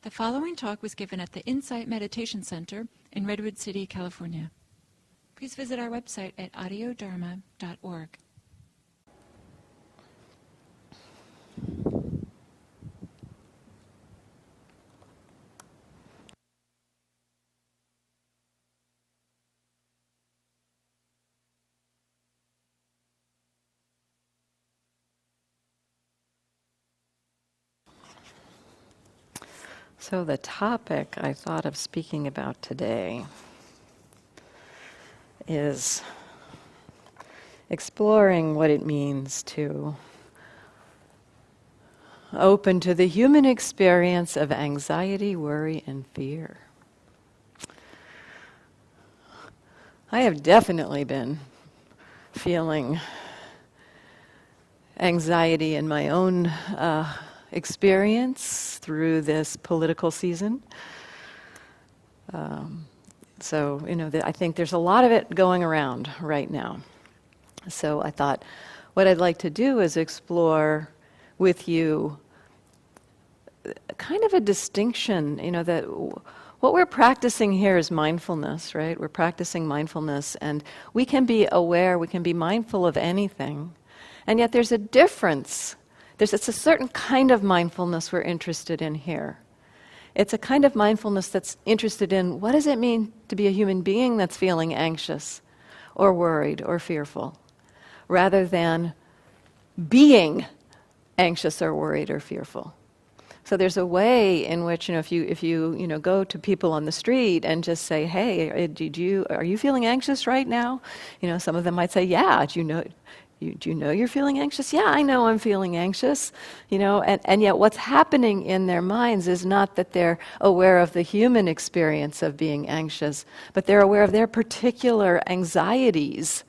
The following talk was given at the Insight Meditation Center in Redwood City, California. Please visit our website at audiodharma.org. So the topic I thought of speaking about today is exploring what it means to open to the human experience of anxiety, worry, and fear. I have definitely been feeling anxiety in my own experience through this political season. I think there's a lot of it going around right now. So I thought what I'd like to do is explore with you kind of a distinction, that what we're practicing here is mindfulness, right? We're practicing mindfulness, and we can be aware, we can be mindful of anything, and yet there's a difference. It's a certain kind of mindfulness we're interested in here. It's a kind of mindfulness that's interested in what does it mean to be a human being that's feeling anxious or worried or fearful, rather than being anxious or worried or fearful. So there's a way in which, if you go to people on the street and just say, "Hey, are you feeling anxious right now?" Some of them might say, "Yeah." Do you know you're feeling anxious? Yeah, I know I'm feeling anxious. And yet what's happening in their minds is not that they're aware of the human experience of being anxious, but they're aware of their particular anxieties.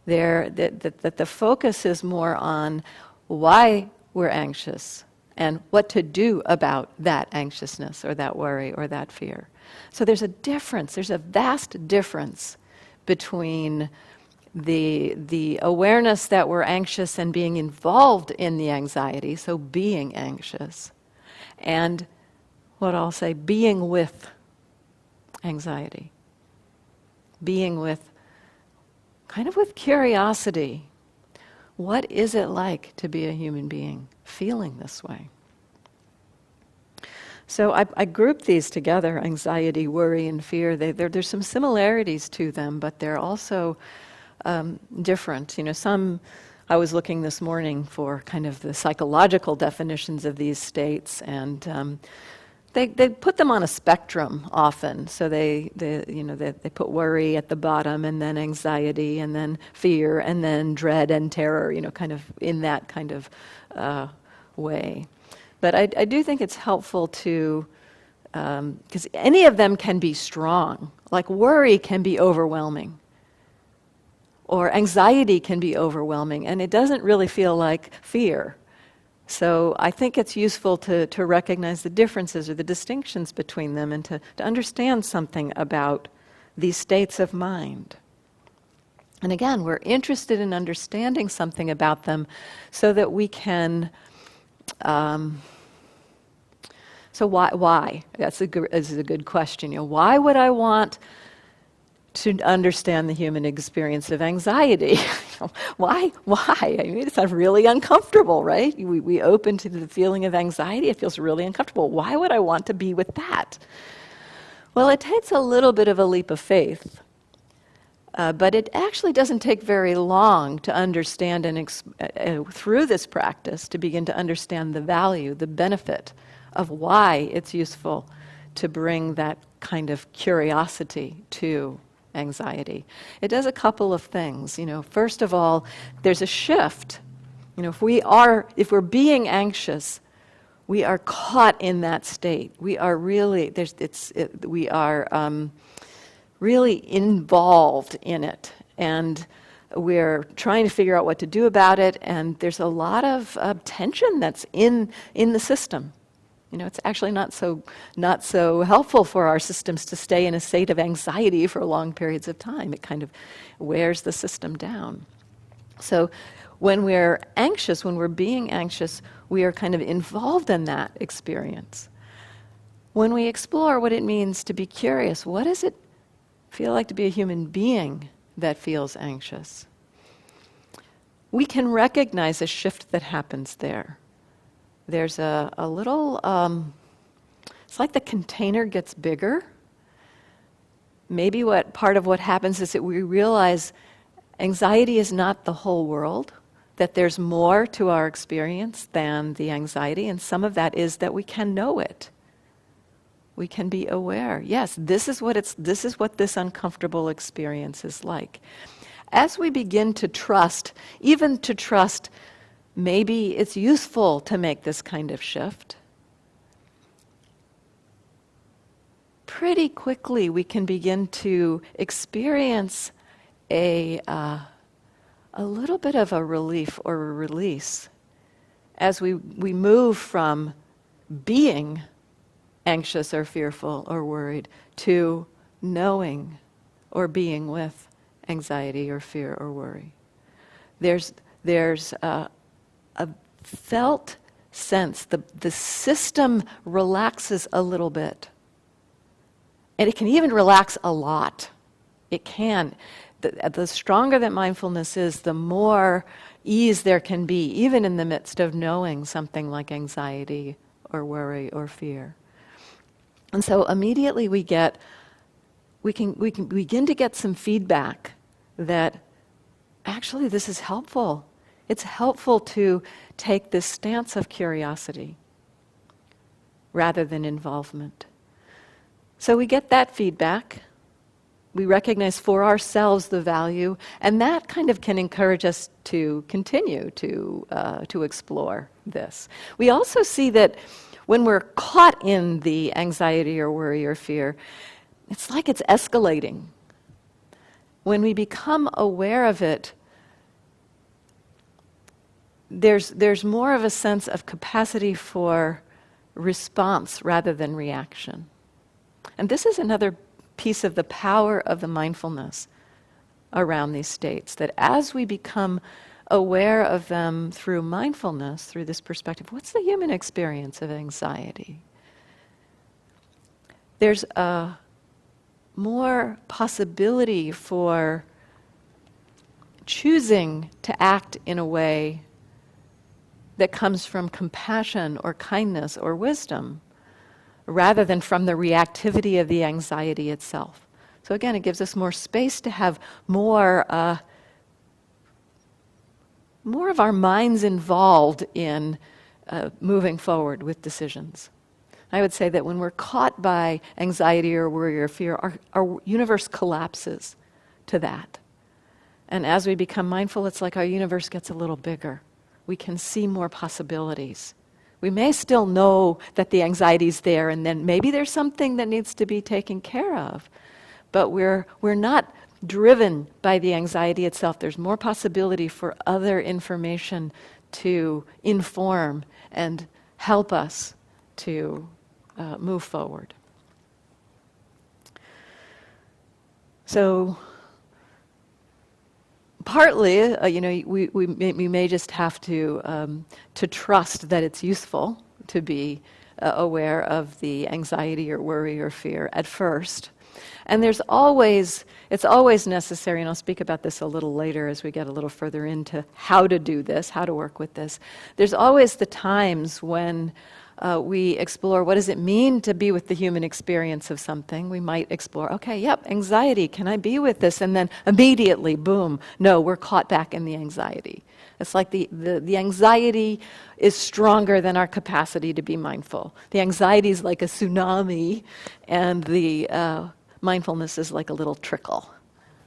That the focus is more on why we're anxious and what to do about that anxiousness or that worry or that fear. So there's a vast difference between the awareness that we're anxious and being involved in the anxiety, so being anxious, and what I'll say, being with anxiety. Being with, kind of with curiosity. What is it like to be a human being feeling this way? So I grouped these together, anxiety, worry, and fear. There's some similarities to them, but they're also different. I was looking this morning for kind of the psychological definitions of these states, and they put them on a spectrum often. So they put worry at the bottom, and then anxiety, and then fear, and then dread and terror. Kind of in that kind of way. But I do think it's helpful to, because any of them can be strong. Like worry can be overwhelming. Or anxiety can be overwhelming, and it doesn't really feel like fear. So I think it's useful to recognize the differences or the distinctions between them and to understand something about these states of mind. And again, we're interested in understanding something about them so that we can... So why? That's a good question. Why would I want to understand the human experience of anxiety? Why? I mean, it's really uncomfortable, right? We open to the feeling of anxiety, it feels really uncomfortable. Why would I want to be with that? Well, it takes a little bit of a leap of faith, but it actually doesn't take very long to understand and through this practice to begin to understand the value, the benefit of why it's useful to bring that kind of curiosity to anxiety. It does a couple of things. First of all, there's a shift. If we're being anxious, we are caught in that state. We are really really involved in it, and we're trying to figure out what to do about it. And there's a lot of tension that's in the system. It's actually not so helpful for our systems to stay in a state of anxiety for long periods of time. It kind of wears the system down. So when we're anxious, when we're being anxious, we are kind of involved in that experience. when we explore what it means to be curious, what does it feel like to be a human being that feels anxious? We can recognize a shift that happens there. There's a little, it's like the container gets bigger. Maybe part of what happens is that we realize anxiety is not the whole world, that there's more to our experience than the anxiety, and some of that is that we can know it. We can be aware. Yes, this is what this uncomfortable experience is like. As we begin to trust, even to trust maybe it's useful to make this kind of shift, pretty quickly we can begin to experience a little bit of a relief or a release as we move from being anxious or fearful or worried to knowing or being with anxiety or fear or worry. There's a felt sense, the system relaxes a little bit. And it can even relax a lot. It can. The stronger that mindfulness is, the more ease there can be, even in the midst of knowing something like anxiety or worry or fear. And so immediately we can begin to get some feedback that actually this is helpful. It's helpful to take this stance of curiosity rather than involvement. So we get that feedback. We recognize for ourselves the value, and that kind of can encourage us to continue to explore this. We also see that when we're caught in the anxiety or worry or fear, it's like it's escalating. When we become aware of it, there's more of a sense of capacity for response rather than reaction. And this is another piece of the power of the mindfulness around these states, that as we become aware of them through mindfulness, through this perspective, what's the human experience of anxiety? There's a more possibility for choosing to act in a way that comes from compassion or kindness or wisdom, rather than from the reactivity of the anxiety itself. So again, it gives us more space to have more of our minds involved in moving forward with decisions. I would say that when we're caught by anxiety or worry or fear, our universe collapses to that. And as we become mindful, it's like our universe gets a little bigger. We can see more possibilities. We may still know that the anxiety's there, and then maybe there's something that needs to be taken care of. But we're not driven by the anxiety itself. There's more possibility for other information to inform and help us to move forward. So partly, we may just have to trust that it's useful to be aware of the anxiety or worry or fear at first. And it's always necessary, and I'll speak about this a little later as we get a little further into how to do this, how to work with this. There's always the times when we explore what does it mean to be with the human experience of something. We might explore, anxiety, can I be with this? And then immediately, boom, no, we're caught back in the anxiety. It's like the anxiety is stronger than our capacity to be mindful. The anxiety is like a tsunami, and the mindfulness is like a little trickle.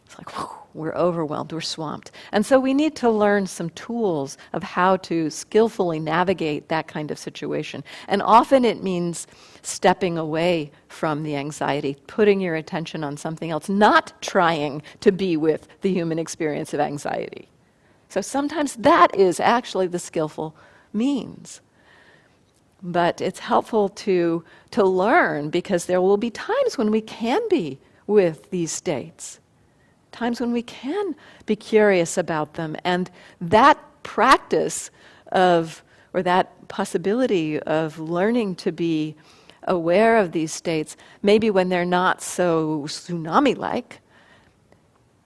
It's like, whew, we're overwhelmed, we're swamped. And so we need to learn some tools of how to skillfully navigate that kind of situation. And often it means stepping away from the anxiety, putting your attention on something else, not trying to be with the human experience of anxiety. So sometimes that is actually the skillful means. But it's helpful to learn, because there will be times when we can be with these states, times when we can be curious about them. And that practice of, or that possibility of learning to be aware of these states, maybe when they're not so tsunami-like,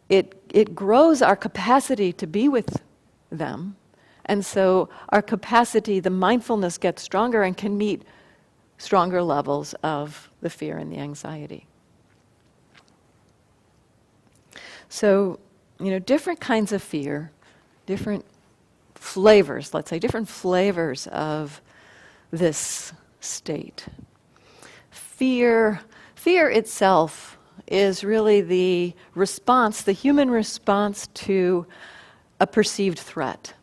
it grows our capacity to be with them. And so our capacity, the mindfulness gets stronger and can meet stronger levels of the fear and the anxiety. So, different kinds of fear, different flavors, let's say, different flavors of this state. Fear itself is really the response, the human response to a perceived threat.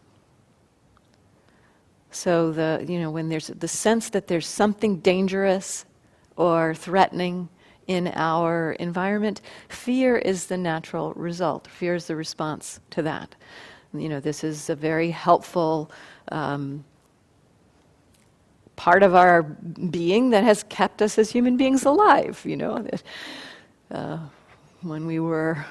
So when there's the sense that there's something dangerous or threatening in our environment, fear is the natural result. Fear is the response to that. This is a very helpful part of our being that has kept us as human beings alive. When we were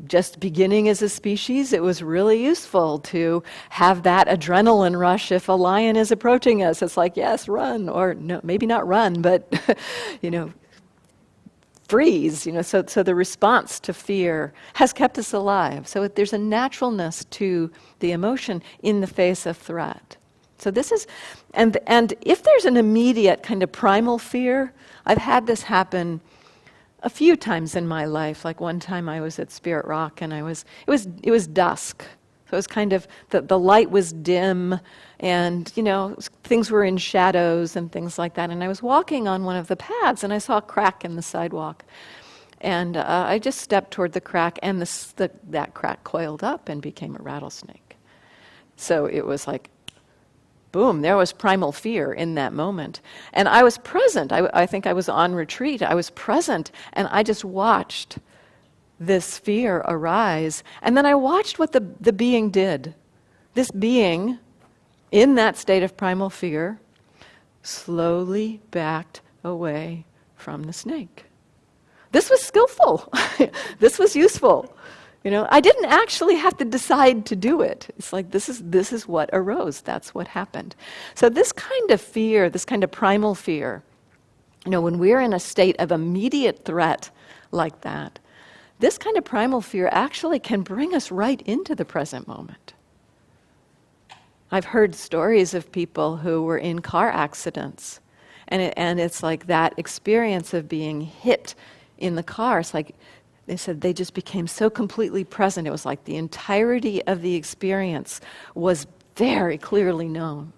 just beginning as a species, it was really useful to have that adrenaline rush if a lion is approaching us. It's like, yes, run, or no, maybe not run, but freeze. So the response to fear has kept us alive. So there's a naturalness to the emotion in the face of threat. So this is, and if there's an immediate kind of primal fear, I've had this happen a few times in my life. Like one time I was at Spirit Rock and it was dusk. So it was kind of, the light was dim and, things were in shadows and things like that. And I was walking on one of the paths and I saw a crack in the sidewalk. And I just stepped toward the crack and that crack coiled up and became a rattlesnake. So it was like, boom, there was primal fear in that moment. And I was present. I think I was on retreat. I was present, and I just watched this fear arise. And then I watched what the being did. This being, in that state of primal fear, slowly backed away from the snake. This was skillful. This was useful. I didn't actually have to decide to do it. It's like, this is what arose. That's what happened. So this kind of fear, this kind of primal fear, when we're in a state of immediate threat like that, this kind of primal fear actually can bring us right into the present moment. I've heard stories of people who were in car accidents, and it's like that experience of being hit in the car. It's like, they said they just became so completely present. It was like the entirety of the experience was very clearly known.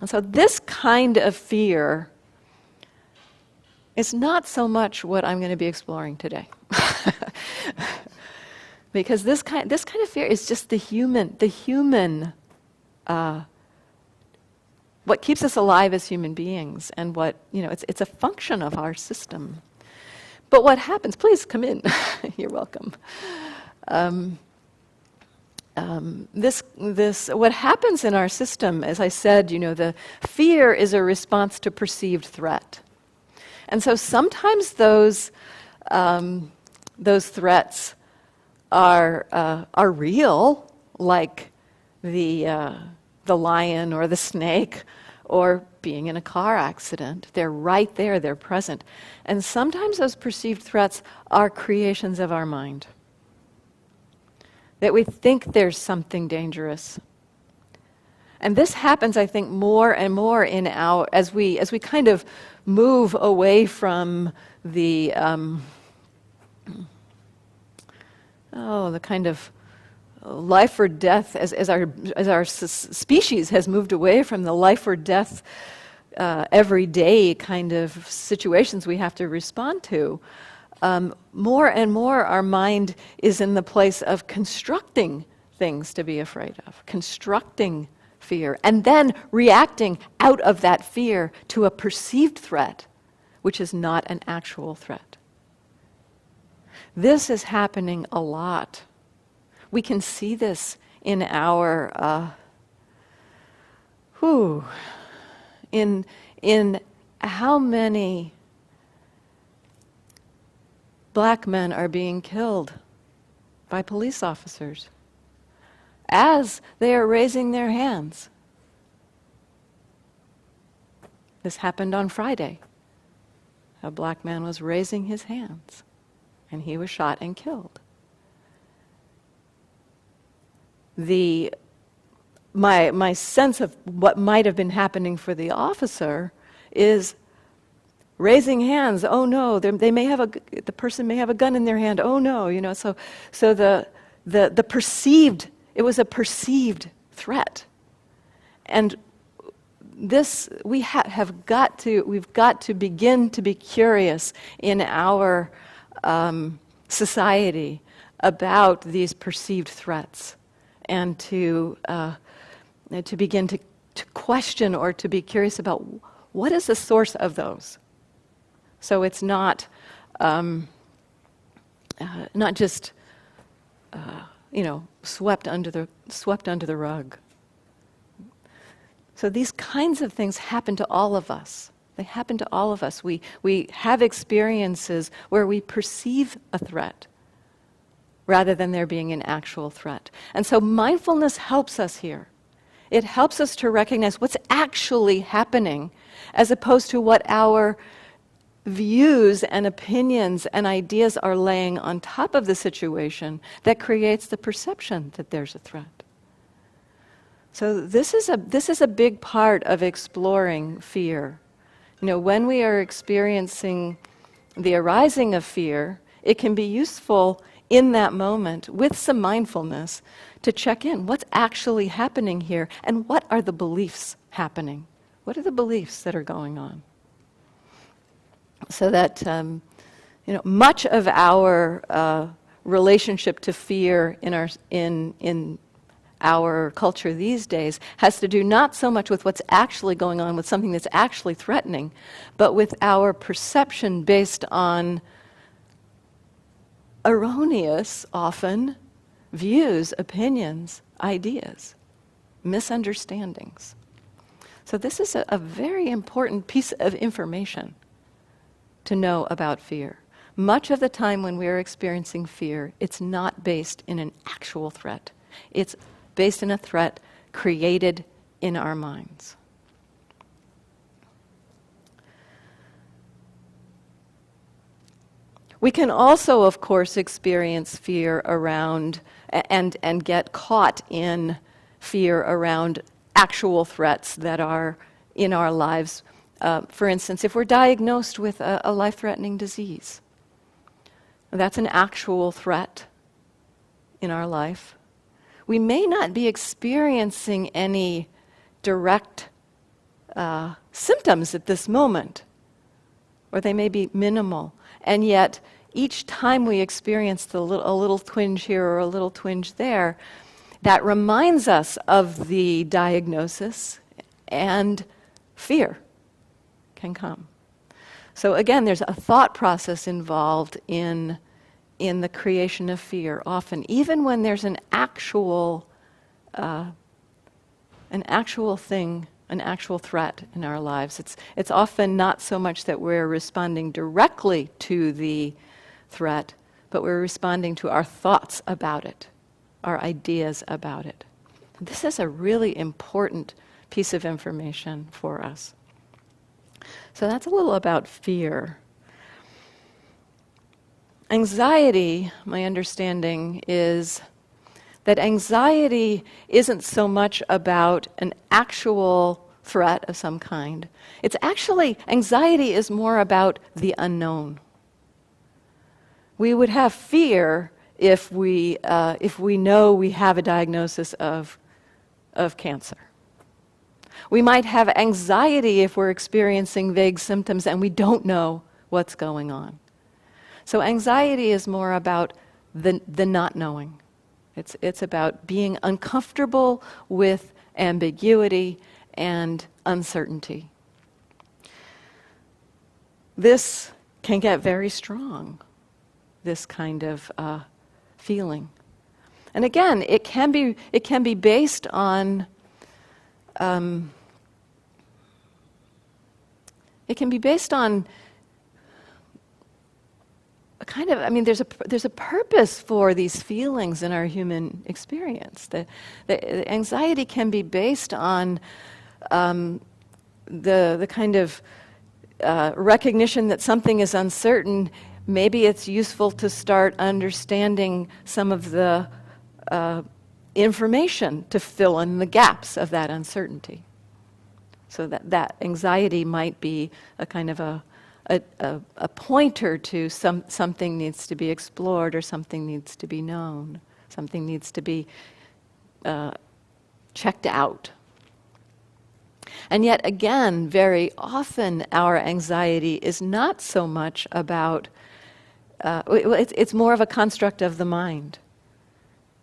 And so this kind of fear is not so much what I'm going to be exploring today. Because this kind of fear is just the human, what keeps us alive as human beings, and what, it's a function of our system. But what happens, please come in, you're welcome. What happens in our system, as I said, the fear is a response to perceived threat. And so sometimes those threats are real, like the lion or the snake, or being in a car accident. They're right there, they're present. And sometimes those perceived threats are creations of our mind. That we think there's something dangerous. And this happens, I think, more and more in as we kind of move away from the kind of life or death, as our species has moved away from the life or death everyday kind of situations we have to respond to. More and more our mind is in the place of constructing things to be afraid of, constructing fear, and then reacting out of that fear to a perceived threat, which is not an actual threat. This is happening a lot. We can see this in our, in how many black men are being killed by police officers as they are raising their hands. This happened on Friday. A black man was raising his hands, and he was shot and killed. My sense of what might have been happening for the officer is raising hands. Oh no, they may have the person may have a gun in their hand. Oh no, So the perceived, it was a perceived threat, and this we've got to begin to be curious in our society about these perceived threats, and to begin to question or to be curious about what is the source of those. So it's not just swept under the rug. So these kinds of things happen to all of us. They happen to all of us. We have experiences where we perceive a threat rather than there being an actual threat. And so mindfulness helps us here. It helps us to recognize what's actually happening as opposed to what our views and opinions and ideas are laying on top of the situation that creates the perception that there's a threat. So this is a big part of exploring fear. When we are experiencing the arising of fear, it can be useful in that moment with some mindfulness to check in. What's actually happening here, and what are the beliefs happening? What are the beliefs that are going on? So that much of our relationship to fear in our culture these days has to do not so much with what's actually going on, with something that's actually threatening, but with our perception based on erroneous, often, views, opinions, ideas, misunderstandings. So this is a very important piece of information to know about fear. Much of the time when we're experiencing fear, it's not based in an actual threat. It's based in a threat created in our minds. We can also, of course, experience fear around and get caught in fear around actual threats that are in our lives. For instance, if we're diagnosed with a life-threatening disease, that's an actual threat in our life. We may not be experiencing any direct symptoms at this moment, or they may be minimal, and yet each time we experience a little twinge here or a little twinge there, that reminds us of the diagnosis, and fear can come. So again, there's a thought process involved in the creation of fear often, even when there's an actual thing, an actual threat in our lives. It's often not so much that we're responding directly to the threat, but we're responding to our thoughts about it, our ideas about it. This is a really important piece of information for us. So that's a little about fear. Anxiety, my understanding is that anxiety isn't so much about an actual threat of some kind. It's actually, anxiety is more about the unknown. We would have fear if we know we have a diagnosis of cancer. We might have anxiety if we're experiencing vague symptoms and we don't know what's going on. So anxiety is more about the not knowing. It's about being uncomfortable with ambiguity and uncertainty. This can get very strong, this kind of feeling. And again, it can be based on a kind of, there's a purpose for these feelings in our human experience. The anxiety can be based on the kind of recognition that something is uncertain, maybe it's useful to start understanding some of the information to fill in the gaps of that uncertainty. So that anxiety might be a kind of a pointer to something needs to be explored, or something needs to be known, something needs to be checked out. And yet again, very often our anxiety is not so much about, it's more of a construct of the mind.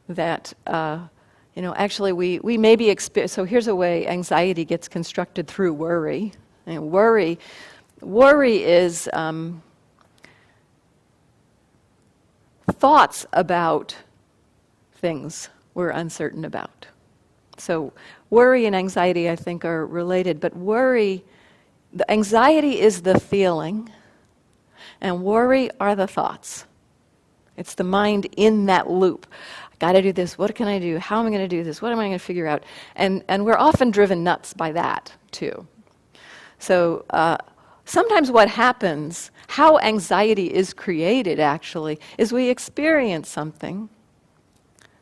That, actually we may be, so here's a way anxiety gets constructed through worry. And worry is thoughts about things we're uncertain about. So worry and anxiety, I think, are related, but the anxiety is the feeling, and worry are the thoughts. It's the mind in that loop. I got to do this. What can I do? How am I going to do this? What am I going to figure out? And we're often driven nuts by that, too. So sometimes what happens, how anxiety is created, actually, is we experience something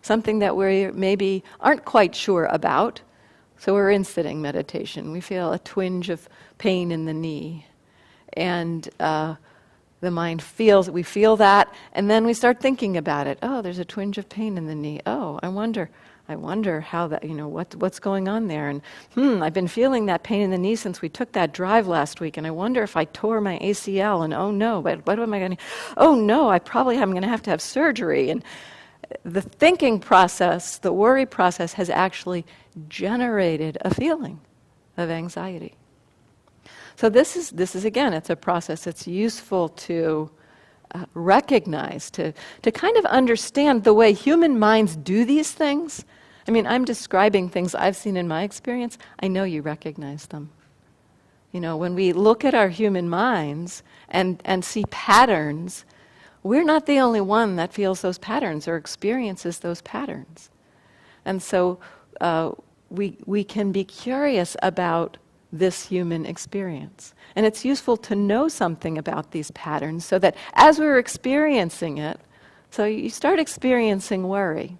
that we maybe aren't quite sure about. So we're in sitting meditation. We feel a twinge of pain in the knee. And the mind we feel that, and then we start thinking about it. Oh, there's a twinge of pain in the knee. Oh, I wonder how that, what's going on there. And I've been feeling that pain in the knee since we took that drive last week, and I wonder if I tore my ACL, and oh no, but what am I going to, oh no, I probably am going to have surgery. And the thinking process, the worry process, has actually generated a feeling of anxiety. So this is again, it's a process that's useful to recognize, to kind of understand the way human minds do these things. I mean, I'm describing things I've seen in my experience. I know you recognize them. When we look at our human minds and see patterns, we're not the only one that feels those patterns or experiences those patterns. And so we can be curious about this human experience. And it's useful to know something about these patterns so that as we're experiencing it, so you start experiencing worry.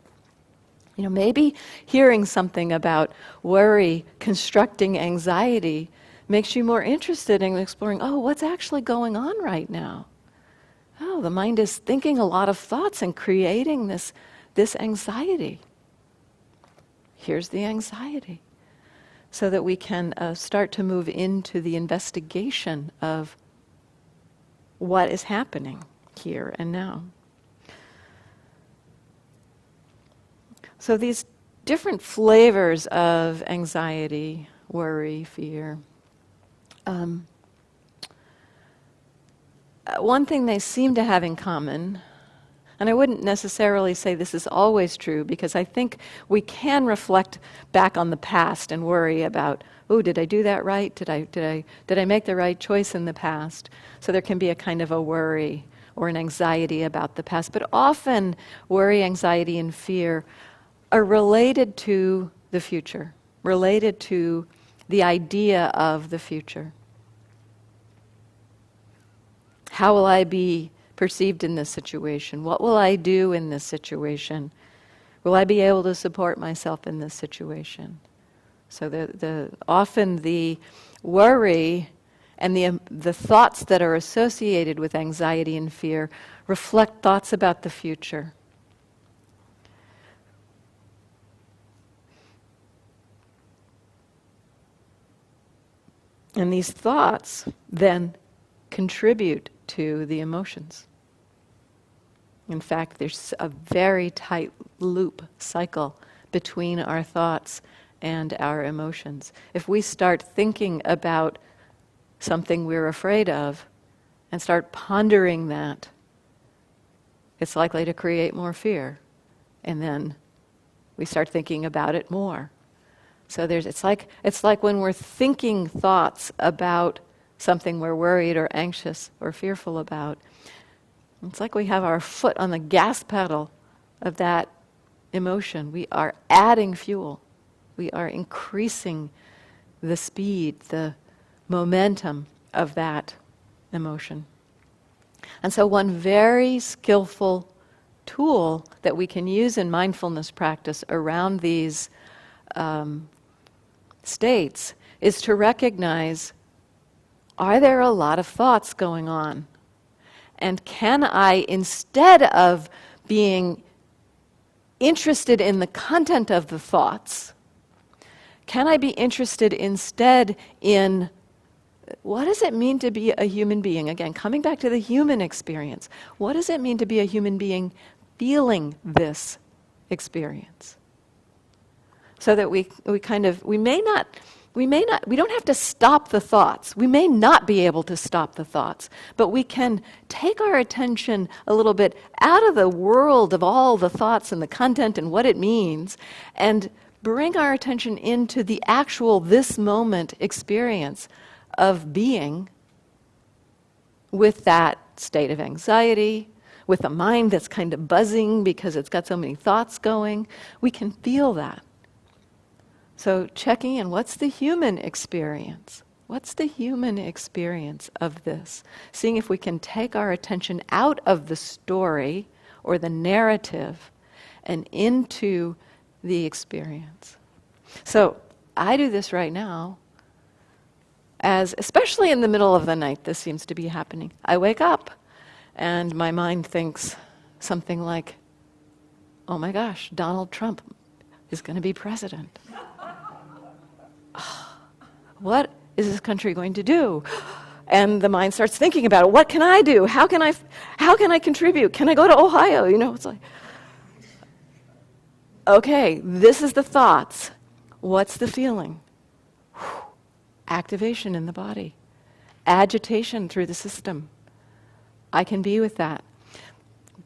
Maybe hearing something about worry constructing anxiety makes you more interested in exploring, what's actually going on right now? Oh, the mind is thinking a lot of thoughts and creating this anxiety. Here's the anxiety. So that we can start to move into the investigation of what is happening here and now. So these different flavors of anxiety, worry, fear, one thing they seem to have in common, and I wouldn't necessarily say this is always true, because I think we can reflect back on the past and worry about, did I do that right? Did I make the right choice in the past? So there can be a kind of a worry or an anxiety about the past. But often worry, anxiety, and fear are related to the future, related to the idea of the future. How will I be perceived in this situation? What will I do in this situation? Will I be able to support myself in this situation? So often the worry and the thoughts that are associated with anxiety and fear reflect thoughts about the future. And these thoughts then contribute to the emotions. In fact, there's a very tight loop cycle between our thoughts and our emotions. If we start thinking about something we're afraid of and start pondering that, it's likely to create more fear. And then we start thinking about it more. So it's like when we're thinking thoughts about something we're worried or anxious or fearful about, it's like we have our foot on the gas pedal of that emotion. We are adding fuel. We are increasing the speed, the momentum of that emotion. And so one very skillful tool that we can use in mindfulness practice around these states is to recognize, are there a lot of thoughts going on? And can I, instead of being interested in the content of the thoughts, can I be interested instead in what does it mean to be a human being? Again, coming back to the human experience. What does it mean to be a human being feeling this experience? So that we don't have to stop the thoughts. We may not be able to stop the thoughts, but we can take our attention a little bit out of the world of all the thoughts and the content and what it means, and bring our attention into the actual this moment experience of being with that state of anxiety, with a mind that's kind of buzzing because it's got so many thoughts going. We can feel that. So checking in, what's the human experience? What's the human experience of this? Seeing if we can take our attention out of the story or the narrative and into the experience. So I do this right now, especially in the middle of the night, this seems to be happening. I wake up and my mind thinks something like, oh my gosh, Donald Trump is going to be president. What is this country going to do? And the mind starts thinking about it. What can I do? How can I contribute? Can I go to Ohio? It's like, okay, this is the thoughts. What's the feeling? Activation in the body. Agitation through the system. I can be with that.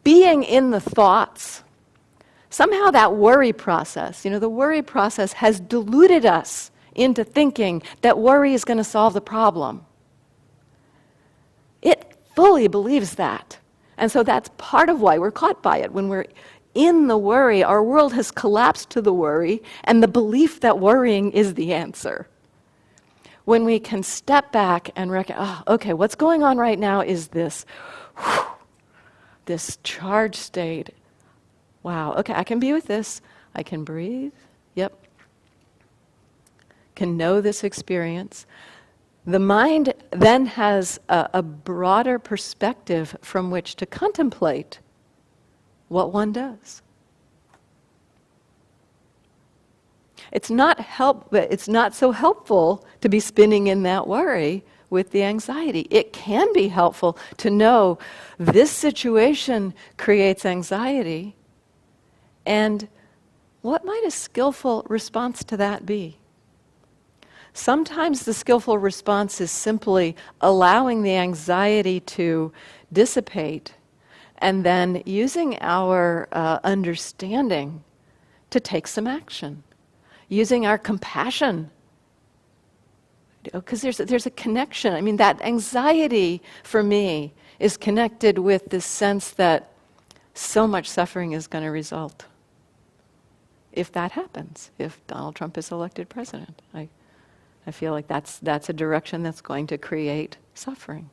Being in the thoughts. Somehow that worry process, the worry process has deluded us into thinking that worry is going to solve the problem. It fully believes that. And so that's part of why we're caught by it. When we're in the worry, our world has collapsed to the worry and the belief that worrying is the answer. When we can step back and recognize, okay, what's going on right now is this charged state. Wow, okay, I can be with this. I can breathe. Yep. Can know this experience. The mind then has a broader perspective from which to contemplate what one does. It's not so helpful to be spinning in that worry with the anxiety. It can be helpful to know this situation creates anxiety, and what might a skillful response to that be? Sometimes the skillful response is simply allowing the anxiety to dissipate and then using our understanding to take some action, using our compassion. Because there's a connection. I mean, that anxiety for me is connected with this sense that so much suffering is going to result if that happens, if Donald Trump is elected president. I feel like that's a direction that's going to create suffering.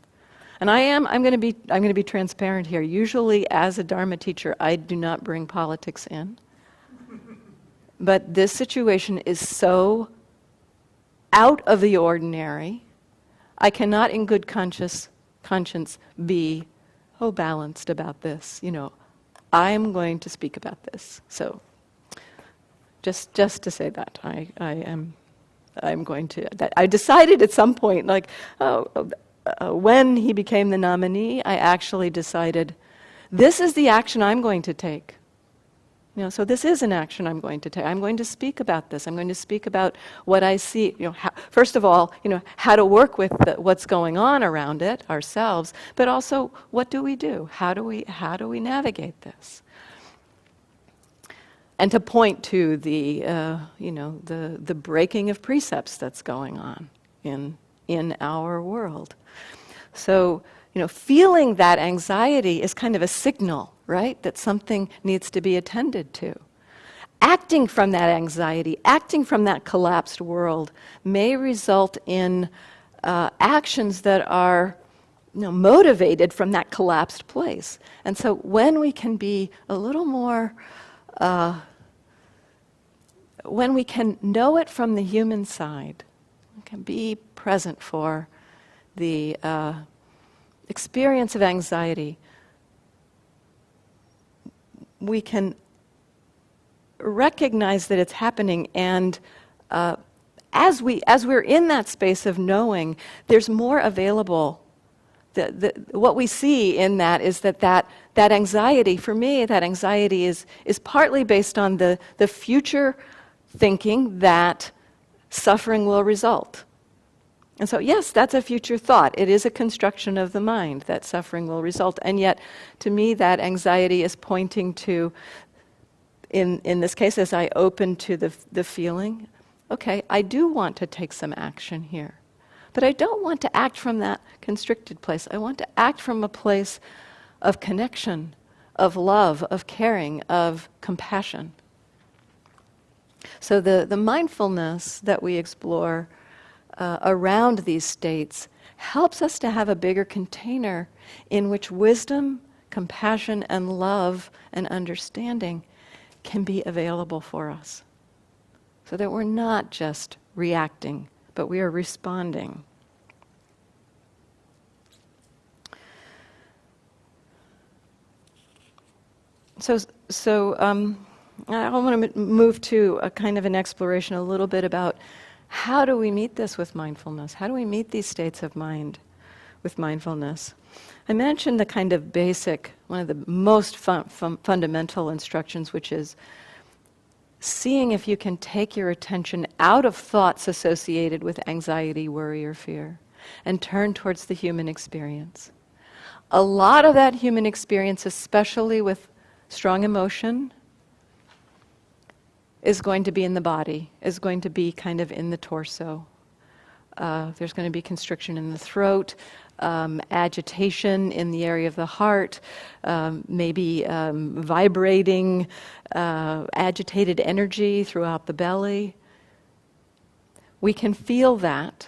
And I'm going to be transparent here. Usually as a Dharma teacher, I do not bring politics in. But this situation is so out of the ordinary, I cannot in good conscience be balanced about this. I'm going to speak about this. So just to say that, I'm going to. I decided at some point, when he became the nominee, I actually decided, this is the action I'm going to take. So this is an action I'm going to take. I'm going to speak about this. I'm going to speak about what I see. First of all, how to work with what's going on around it ourselves, but also what do we do? How do we navigate this? And to point to the breaking of precepts that's going on in our world. So, feeling that anxiety is kind of a signal, right? That something needs to be attended to. Acting from that anxiety, acting from that collapsed world may result in actions that are motivated from that collapsed place. And so when we can be a little more, when we can know it from the human side, we can be present for the experience of anxiety, we can recognize that it's happening, and as we're in that space of knowing, there's more available. What we see in that is that anxiety, for me, that anxiety is partly based on the future thinking that suffering will result. And so, yes, that's a future thought. It is a construction of the mind that suffering will result. And yet, to me, that anxiety is pointing to, in this case, as I open to the feeling, okay, I do want to take some action here. But I don't want to act from that constricted place. I want to act from a place of connection, of love, of caring, of compassion. So the mindfulness that we explore around these states helps us to have a bigger container in which wisdom, compassion, and love and understanding can be available for us. So that we're not just reacting, but we are responding. So I want to move to a kind of an exploration a little bit about how do we meet this with mindfulness? How do we meet these states of mind with mindfulness? I mentioned the kind of basic, one of the most fundamental instructions, which is seeing if you can take your attention out of thoughts associated with anxiety, worry, or fear, and turn towards the human experience. A lot of that human experience, especially with strong emotion, is going to be in the body, is going to be kind of in the torso. There's going to be constriction in the throat, agitation in the area of the heart, maybe vibrating, agitated energy throughout the belly. We can feel that.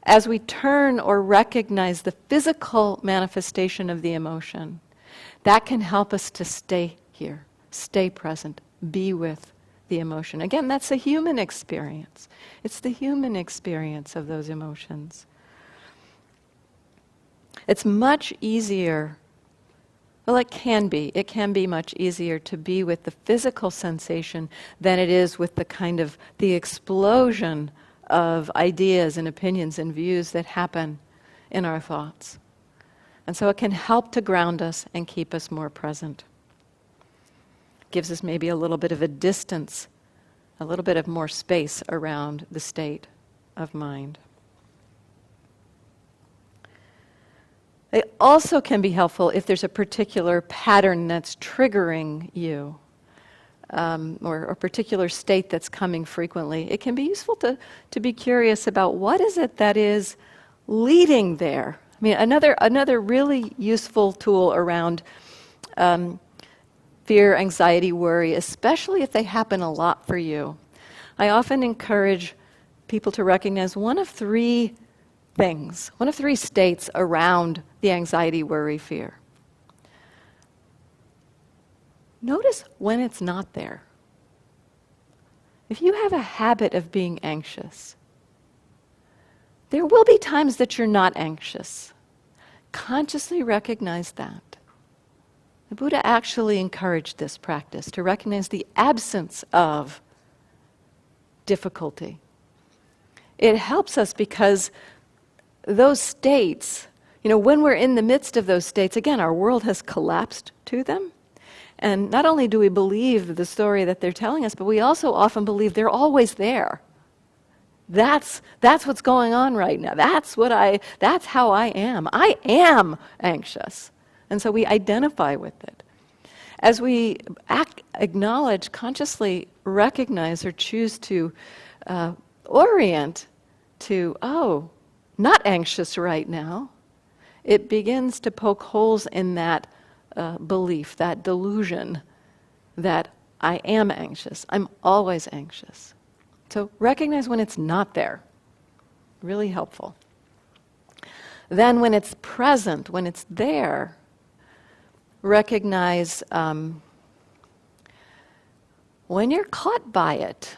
As we turn or recognize the physical manifestation of the emotion, that can help us to stay here, stay present, be with the emotion. Again, that's a human experience. It's the human experience of those emotions. It's much easier, well, it can be much easier to be with the physical sensation than it is with the kind of the explosion of ideas and opinions and views that happen in our thoughts. And so it can help to ground us and keep us more present. Gives us maybe a little bit of a distance, a little bit of more space around the state of mind. It also can be helpful if there's a particular pattern that's triggering you, or a particular state that's coming frequently. It can be useful to be curious about what is it that is leading there. I mean, another really useful tool around fear, anxiety, worry, especially if they happen a lot for you. I often encourage people to recognize one of three states around the anxiety, worry, fear. Notice when it's not there. If you have a habit of being anxious, there will be times that you're not anxious. Consciously recognize that. The Buddha actually encouraged this practice, to recognize the absence of difficulty. It helps us because those states, when we're in the midst of those states, again, our world has collapsed to them. And not only do we believe the story that they're telling us, but we also often believe they're always there. That's what's going on right now. That's how I am. I am anxious. And so we identify with it. As we acknowledge, consciously recognize or choose to orient to, not anxious right now, it begins to poke holes in that belief, that delusion that I am anxious. I'm always anxious. So recognize when it's not there. Really helpful. then when it's present, when it's there, recognize when you're caught by it,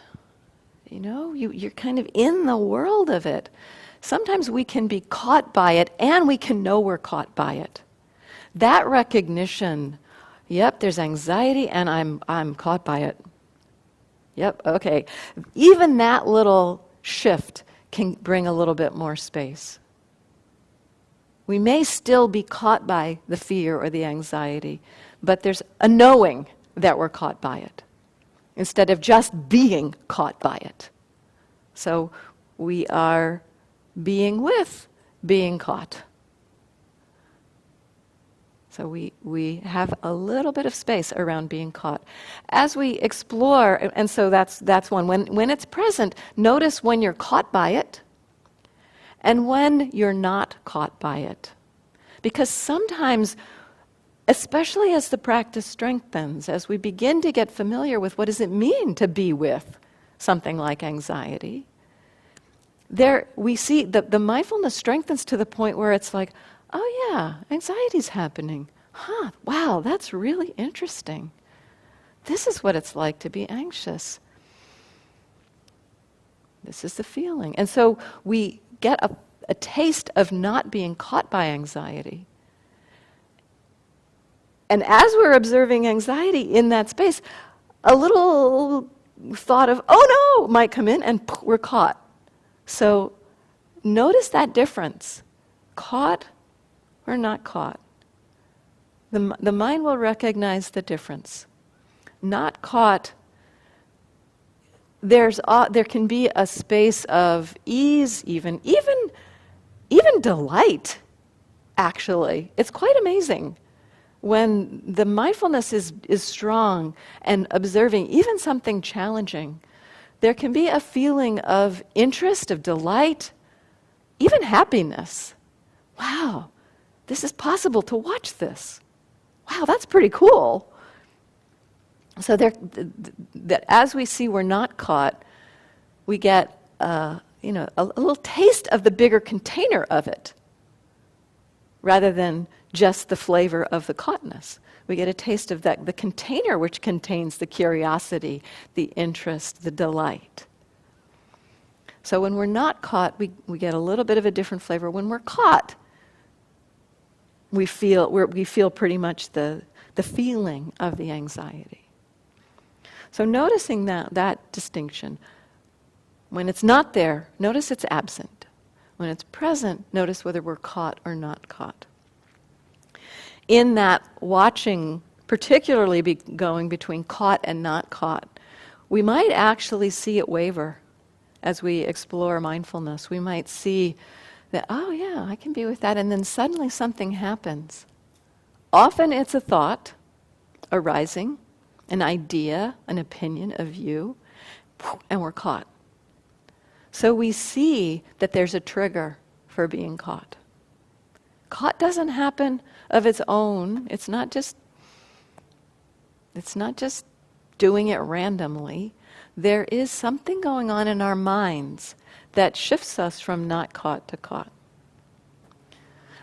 you're kind of in the world of it. Sometimes we can be caught by it and we can know we're caught by it. That recognition, yep, there's anxiety and I'm caught by it. Yep, okay. Even that little shift can bring a little bit more space. We may still be caught by the fear or the anxiety, but there's a knowing that we're caught by it, instead of just being caught by it. So we are being with being caught. So we have a little bit of space around being caught. As we explore, and so that's one. When it's present, notice when you're caught by it and when you're not caught by it. Because sometimes, especially as the practice strengthens, as we begin to get familiar with what does it mean to be with something like anxiety, there we see the mindfulness strengthens to the point where it's like, oh yeah, anxiety's happening. Huh, wow, that's really interesting. This is what it's like to be anxious. This is the feeling. And so we get a taste of not being caught by anxiety. And as we're observing anxiety in that space, a little thought of, oh no, might come in and we're caught. So notice that difference. Caught or not caught. The mind will recognize the difference. Not caught, there can be a space of ease, even delight, actually. It's quite amazing. When the mindfulness is strong and observing even something challenging, there can be a feeling of interest, of delight, even happiness. Wow, this is possible to watch this. Wow, that's pretty cool. So that as we see we're not caught, we get a little taste of the bigger container of it, rather than just the flavor of the caughtness. We get a taste of the container which contains the curiosity, the interest, the delight. So when we're not caught, we get a little bit of a different flavor. When we're caught, we feel pretty much the feeling of the anxiety. So noticing that distinction. When it's not there, notice it's absent. When it's present, notice whether we're caught or not caught. In that watching, particularly going between caught and not caught, we might actually see it waver as we explore mindfulness. We might see that, oh yeah, I can be with that, and then suddenly something happens. Often it's a thought arising, an idea, an opinion, a view, and we're caught. So we see that there's a trigger for being caught. Caught doesn't happen of its own. It's not just doing it randomly. There is something going on in our minds that shifts us from not caught to caught.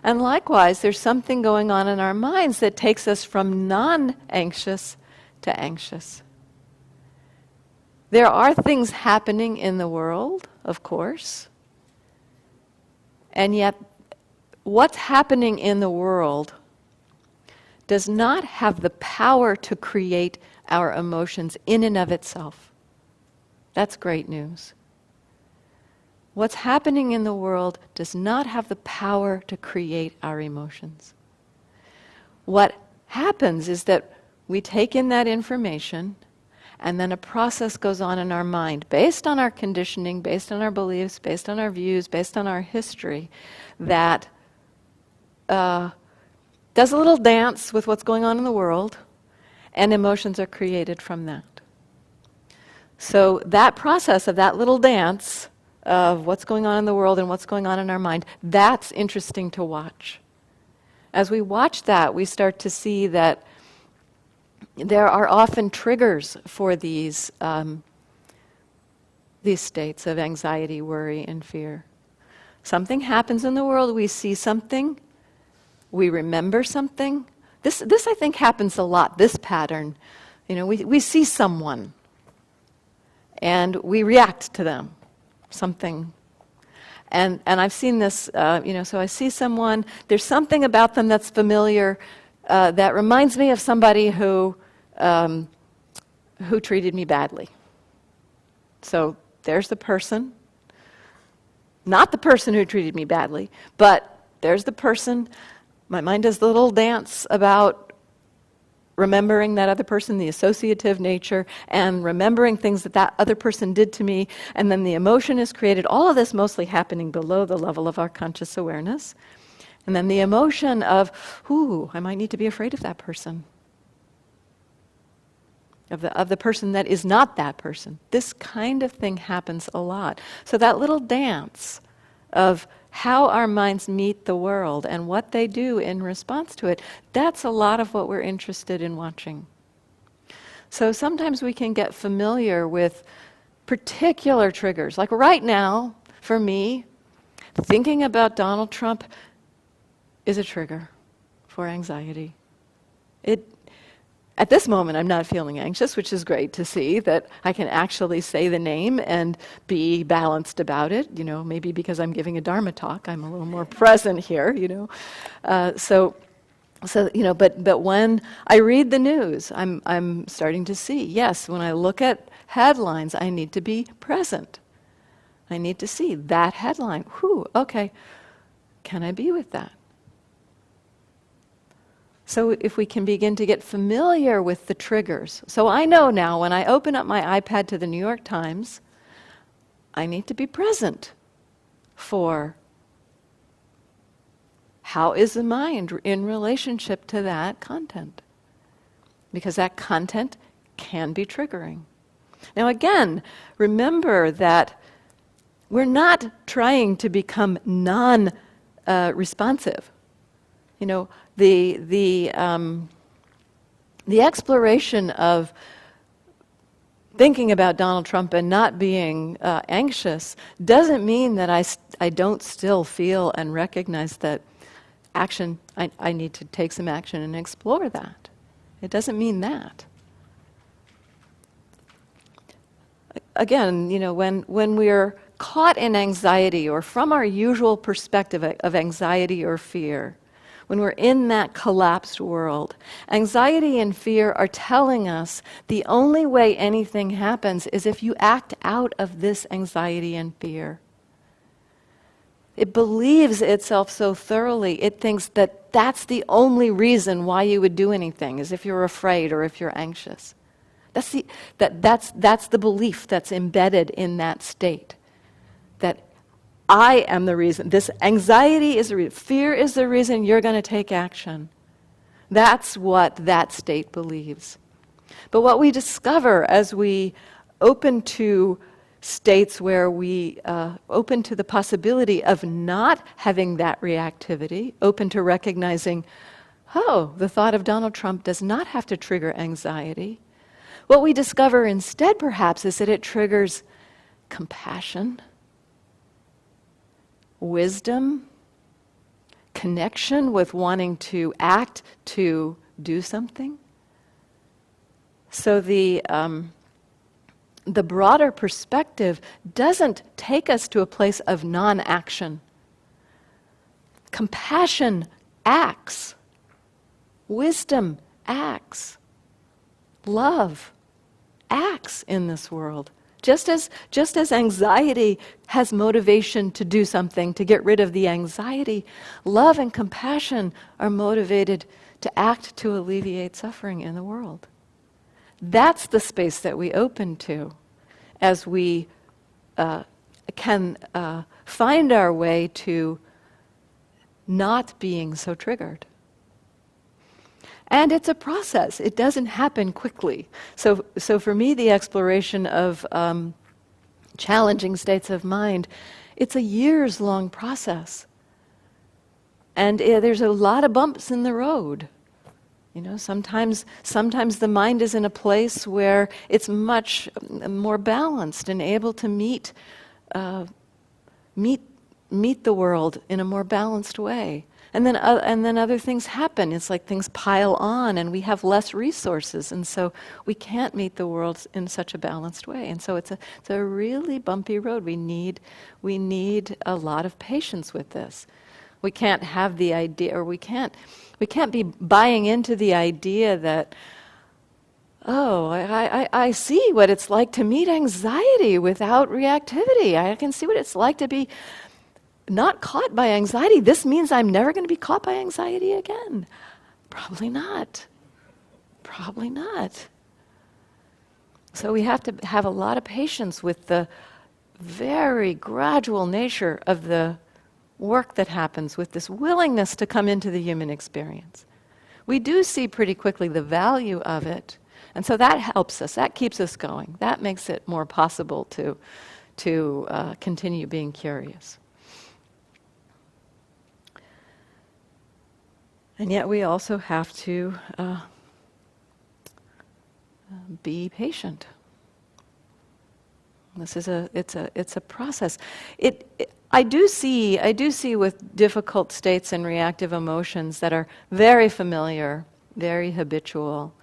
And likewise, there's something going on in our minds that takes us from non-anxious to anxious. There are things happening in the world, of course, and yet what's happening in the world does not have the power to create our emotions in and of itself. That's great news. What's happening in the world does not have the power to create our emotions. What happens is that we take in that information, and then a process goes on in our mind based on our conditioning, based on our beliefs, based on our views, based on our history, that does a little dance with what's going on in the world, and emotions are created from that. So that process of that little dance of what's going on in the world and what's going on in our mind, that's interesting to watch. As we watch that, we start to see that there are often triggers for these states of anxiety, worry, and fear. Something happens in the world, we see something, we remember something. This I think happens a lot, this pattern. We see someone and we react to them, something. And I've seen this, so I see someone, there's something about them that's familiar that reminds me of somebody who treated me badly. So there's the person, not the person who treated me badly, but there's the person. My mind does the little dance about remembering that other person, the associative nature, and remembering things that other person did to me, and then the emotion is created. All of this mostly happening below the level of our conscious awareness. And then the emotion of, I might need to be afraid of that person. Of the person that is not that person. This kind of thing happens a lot. So that little dance of how our minds meet the world and what they do in response to it, that's a lot of what we're interested in watching. So sometimes we can get familiar with particular triggers. Like right now, for me, thinking about Donald Trump is a trigger for anxiety. At this moment, I'm not feeling anxious, which is great to see that I can actually say the name and be balanced about it. Maybe because I'm giving a Dharma talk, I'm a little more present here. But when I read the news, I'm starting to see. Yes, when I look at headlines, I need to be present. I need to see that headline. Okay, can I be with that? So if we can begin to get familiar with the triggers. So I know now when I open up my iPad to the New York Times, I need to be present for how is the mind in relationship to that content. Because that content can be triggering. Now again, remember that we're not trying to become non-responsive. The exploration of thinking about Donald Trump and not being anxious doesn't mean that I don't still feel and recognize that action, I need to take some action and explore that. It doesn't mean that. Again, when we're caught in anxiety or from our usual perspective of anxiety or fear, when we're in that collapsed world, anxiety and fear are telling us the only way anything happens is if you act out of this anxiety and fear. It believes itself so thoroughly, it thinks that that's the only reason why you would do anything, is if you're afraid or if you're anxious. That's the belief that's embedded in that state. That I am the reason. This anxiety is the reason. Fear is the reason you're going to take action. That's what that state believes. But what we discover as we open to states where we open to the possibility of not having that reactivity, open to recognizing, the thought of Donald Trump does not have to trigger anxiety. What we discover instead, perhaps, is that it triggers compassion, wisdom, connection with wanting to act, to do something. So the broader perspective doesn't take us to a place of non-action. Compassion acts. Wisdom acts. Love acts in this world. Just as anxiety has motivation to do something, to get rid of the anxiety, love and compassion are motivated to act to alleviate suffering in the world. That's the space that we open to as we can find our way to not being so triggered. And it's a process. It doesn't happen quickly. So for me, the exploration of challenging states of mind, it's a years-long process. And there's a lot of bumps in the road. Sometimes the mind is in a place where it's much more balanced and able to meet meet the world in a more balanced way. And then other things happen. It's like things pile on and we have less resources. And so we can't meet the world in such a balanced way. And so it's a really bumpy road. We need a lot of patience with this. We can't have the idea, or we can't be buying into the idea that, oh, I see what it's like to meet anxiety without reactivity. I can see what it's like to be not caught by anxiety. This means I'm never going to be caught by anxiety again. Probably not. Probably not. So we have to have a lot of patience with the very gradual nature of the work that happens, with this willingness to come into the human experience. We do see pretty quickly the value of it, and so that helps us. That keeps us going. That makes it more possible to continue being curious. And yet we also have to be patient. This is it's a process. I do see with difficult states and reactive emotions that are very familiar, very habitual,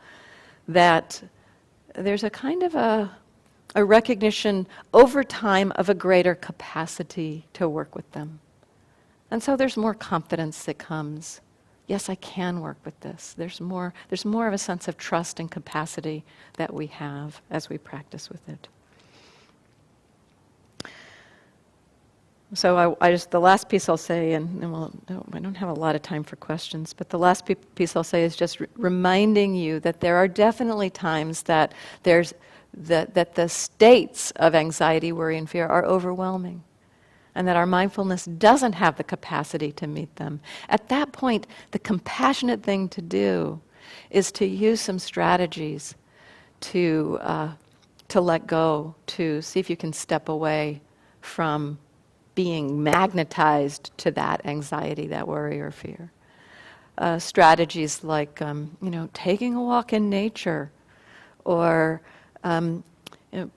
that there's a kind of a recognition over time of a greater capacity to work with them. And so there's more confidence that comes. Yes, I can work with this. There's more of a sense of trust and capacity that we have as we practice with it. So the last piece I'll say, and I don't have a lot of time for questions, but the last piece I'll say is just reminding you that there are definitely times that that the states of anxiety, worry, and fear are overwhelming, and that our mindfulness doesn't have the capacity to meet them. At that point, the compassionate thing to do is to use some strategies to let go, to see if you can step away from being magnetized to that anxiety, that worry or fear. Strategies like, taking a walk in nature, or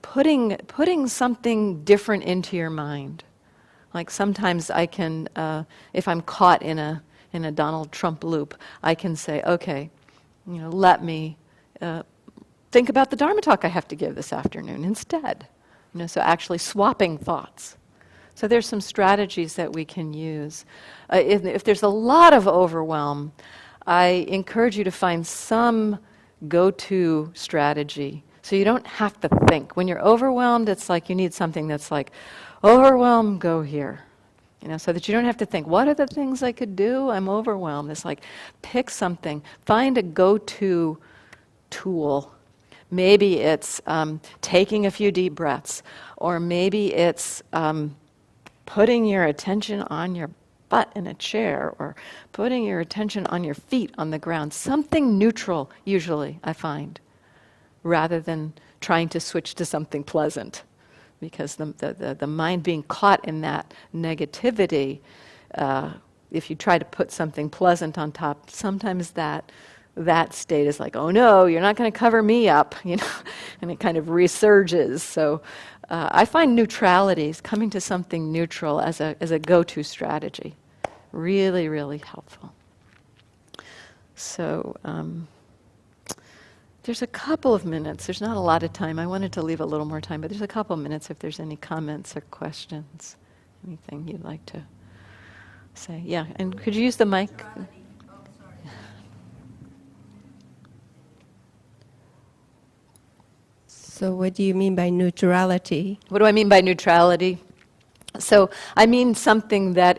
putting something different into your mind. Like sometimes I can, if I'm caught in a Donald Trump loop, I can say, okay, let me think about the Dharma talk I have to give this afternoon instead. So actually swapping thoughts. So there's some strategies that we can use. If there's a lot of overwhelm, I encourage you to find some go-to strategy. So you don't have to think. When you're overwhelmed, it's like you need something that's like, overwhelm, go here. So that you don't have to think, what are the things I could do? I'm overwhelmed. It's like, pick something. Find a go-to tool. Maybe it's taking a few deep breaths, or maybe it's putting your attention on your butt in a chair, or putting your attention on your feet on the ground. Something neutral, usually, I find, rather than trying to switch to something pleasant. Because the mind being caught in that negativity, if you try to put something pleasant on top, sometimes that state is like, oh no, you're not going to cover me up, and it kind of resurges. So I find neutralities, coming to something neutral as a go-to strategy, really, really helpful. So there's a couple of minutes. There's not a lot of time. I wanted to leave a little more time, but there's a couple of minutes if there's any comments or questions, anything you'd like to say. Yeah, and could you use the mic? So what do you mean by neutrality? What do I mean by neutrality? So I mean something that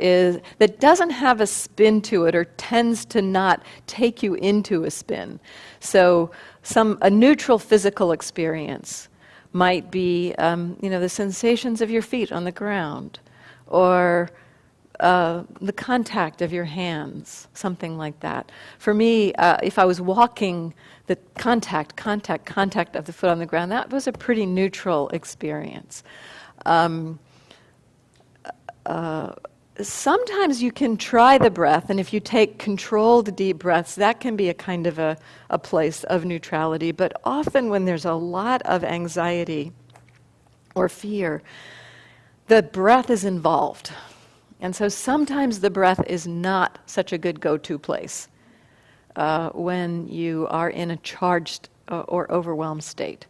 doesn't have a spin to it, or tends to not take you into a spin. So a neutral physical experience might be the sensations of your feet on the ground, or the contact of your hands, something like that. For me, if I was walking, the contact of the foot on the ground, that was a pretty neutral experience. Sometimes you can try the breath, and if you take controlled deep breaths, that can be a kind of a place of neutrality. But often when there's a lot of anxiety or fear, the breath is involved. And so sometimes the breath is not such a good go-to place when you are in a charged or overwhelmed state.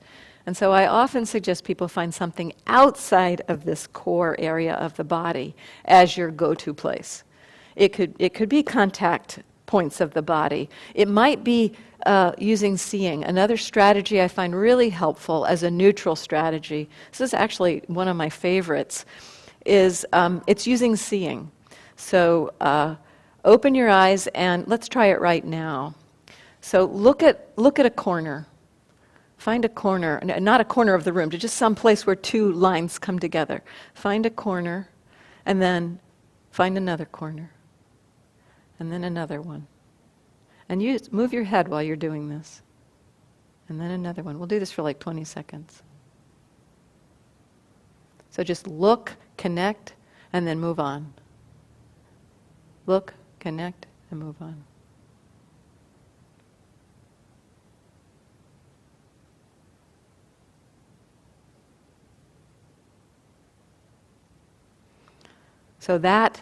And so I often suggest people find something outside of this core area of the body as your go-to place. It could be contact points of the body. It might be using seeing. Another strategy I find really helpful as a neutral strategy, this is actually one of my favorites, is it's using seeing. So open your eyes and let's try it right now. So look at a corner. Find a corner, not a corner of the room, just some place where two lines come together. Find a corner and then find another corner. And then another one. And move your head while you're doing this. And then another one. We'll do this for like 20 seconds. So just look, connect, and then move on. Look, connect, and move on. So that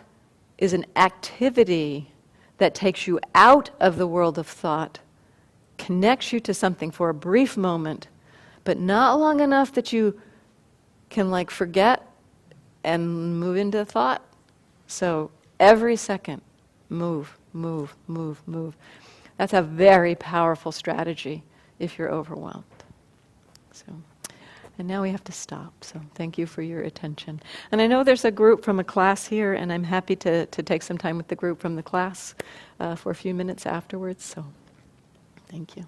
is an activity that takes you out of the world of thought, connects you to something for a brief moment, but not long enough that you can like forget and move into thought. So every second, move, move, move, move. That's a very powerful strategy if you're overwhelmed. And now we have to stop, so thank you for your attention. And I know there's a group from a class here, and I'm happy to take some time with the group from the class for a few minutes afterwards, so thank you.